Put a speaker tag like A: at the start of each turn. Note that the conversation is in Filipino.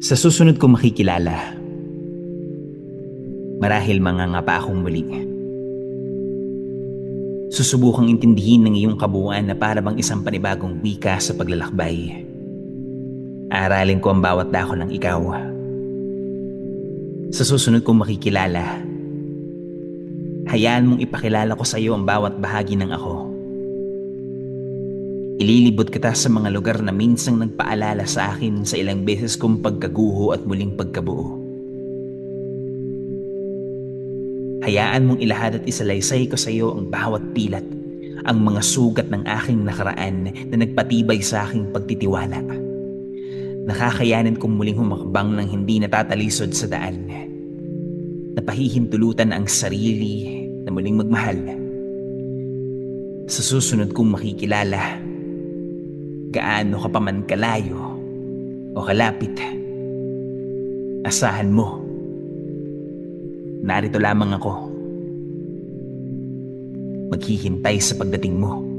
A: Sa susunod kong makikilala, marahil mangangapa akong muli. Susubukang intindihin ng iyong kabuuan na para bang isang panibagong wika sa paglalakbay. Aralin ko ang bawat dako ng ikaw. Sa susunod kong makikilala, hayaan mong ipakilala ko sa iyo ang bawat bahagi ng ako. Ililibot kita sa mga lugar na minsang nagpaalala sa akin sa ilang beses kong pagkaguho at muling pagkabuo. Hayaan mong ilahad at isalaysay ko sa iyo ang bawat pilat, ang mga sugat ng aking nakaraan na nagpatibay sa aking pagtitiwala. Nakakayanan kong muling humakbang ng hindi natatalisod sa daan. Napahihintulutan ang sarili na muling magmahal. Sa susunod kong makikilala, gaano ka pa man kalayo o kalapit, asahan mo, narito lamang ako, maghihintay sa pagdating mo.